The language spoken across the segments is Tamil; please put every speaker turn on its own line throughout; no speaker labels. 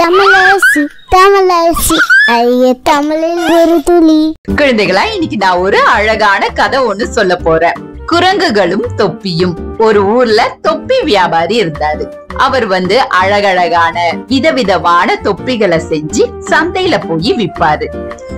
தமிழரசி தமிழரசி ஐய தமிழில் ஒரு துளி.
குழந்தைகளா, இன்னைக்கு நான் ஒரு அழகான கதை ஒண்ணு சொல்ல போறேன். குரங்குகளும் தொப்பியும். ஒரு ஊர்ல தொப்பி வியாபாரி இருந்தாரு. அவர் அழகழகான விதவிதமான தொப்பிகளை செஞ்சு சந்தையில போய் விற்பாரு.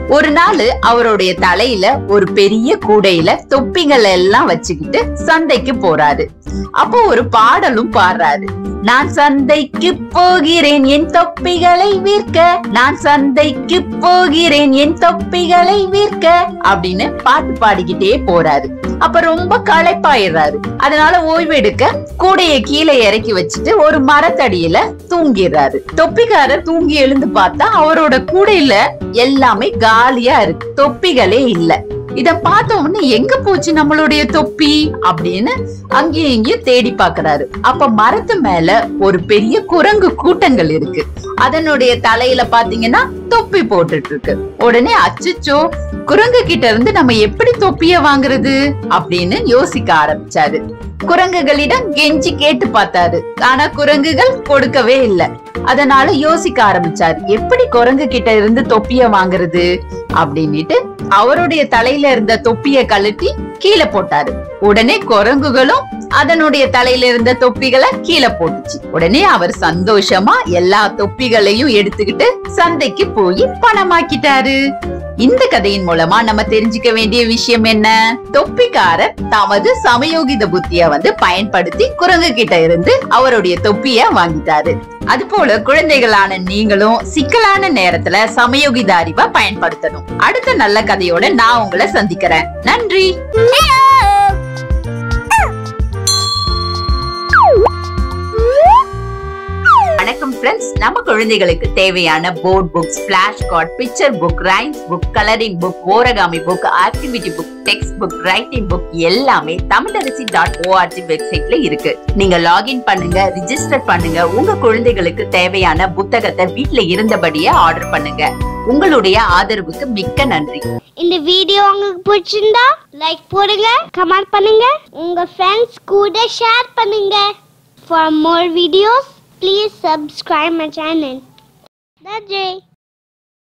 ஒரு நாள் அவருடைய தலையில ஒரு பெரிய கூடையில தொப்பிகள் எல்லாம் வச்சுக்கிட்டு சந்தைக்கு போறாரு. அப்போ ஒரு பாடலும் பாடுறாரு. நான் சந்தைக்கு போகிறேன் என் தொப்பிகளை விற்க, நான் சந்தைக்கு போகிறேன் என் தொப்பிகளை விற்க அப்படின்னு பாட்டு பாடிக்கிட்டே போறாரு. அப்ப ரொம்ப களைப்பாயிடுறாரு. அதனால ஓய்வு எடுக்க கூடைய கீழே இறக்கி வச்சுட்டு ஒரு மரத்தடியில தூங்கிடுறாரு. தொப்பிக்காரர் தூங்கி எழுந்து பார்த்தா அவரோட கூடையில எல்லாமே காலியா இருக்கு, தொப்பிகளே இல்ல. இத பார்த்த உடனே எங்க போச்சு நம்மளுடைய தொப்பி அப்படின்னு அங்கேயும் இங்கேயும் தேடி பாக்குறாரு. அப்ப மரத்து மேல ஒரு பெரிய குரங்கு கூட்டங்கள் இருக்கு. அதனுடைய தலையில பாத்தீங்கன்னா தொப்பி போட்டுட்டு இருக்கு. உடனே அச்சச்சோ, குரங்கு கிட்ட இருந்து நம்ம எப்படி தொப்பிய வாங்குறது அப்படின்னு யோசிக்க ஆரம்பிச்சாரு. குரங்குகளிடம் கெஞ்சி கேட்டு பார்த்தாரு. ஆனா குரங்குகள் கொடுக்கவே இல்லை. அதனால யோசிக்க ஆரம்பிச்சாரு, எப்படி குரங்கு கிட்ட இருந்து தொப்பிய வாங்குறது அப்படின்னுட்டு அவருடைய தலையில இருந்த தொப்பிய கழட்டி கீழே போட்டாரு. உடனே குரங்குகளும் அதனுடைய தலையில இருந்த தொப்பிகளை கீழே போட்டுச்சு. உடனே அவர் சந்தோஷமா எல்லா தொப்பிகளையும் எடுத்துக்கிட்டு சந்தைக்கு போய் பணமாக்கிட்டாரு. இந்த கதையின் மூலமா நம்ம தெரிஞ்சுக்க வேண்டிய விஷயம் என்ன? தொப்பிக்காரர் தமது சமயோகித புத்திய பயன்படுத்தி குரங்கு கிட்ட இருந்து அவருடைய தொப்பிய வாங்கிட்டாரு. அது போல குழந்தைகளான நீங்களும் சிக்கலான நேரத்துல சமயோகித அறிவை பயன்படுத்தணும். அடுத்த நல்ல கதையோட நான் உங்களை சந்திக்கிறேன். நன்றி. வணக்கம் ஃப்ரெண்ட்ஸ். நம்ம குழந்தைகளுக்கு தேவையான board books, flash card, picture book, rhymes book, colouring book, origami book, activity book, text book, writing book எல்லாமே tamilaraci.org வெப்சைட்ல இருக்கு. நீங்க லாகின் பண்ணுங்க, ரிஜிஸ்டர் பண்ணுங்க. உங்க குழந்தைகளுக்கு தேவையான புத்தகத்தை வீட்ல இருந்தபடியே ஆர்டர் பண்ணுங்க. உங்களுடைய ஆதரவுக்கு மிக்க நன்றி.
இந்த வீடியோ உங்களுக்கு பிடிச்சிருந்தா லைக் போடுங்க, கமெண்ட் பண்ணுங்க, உங்க ஃப்ரெண்ட்ஸ் கூட ஷேர் பண்ணுங்க. For more videos, please subscribe my channel. That's it.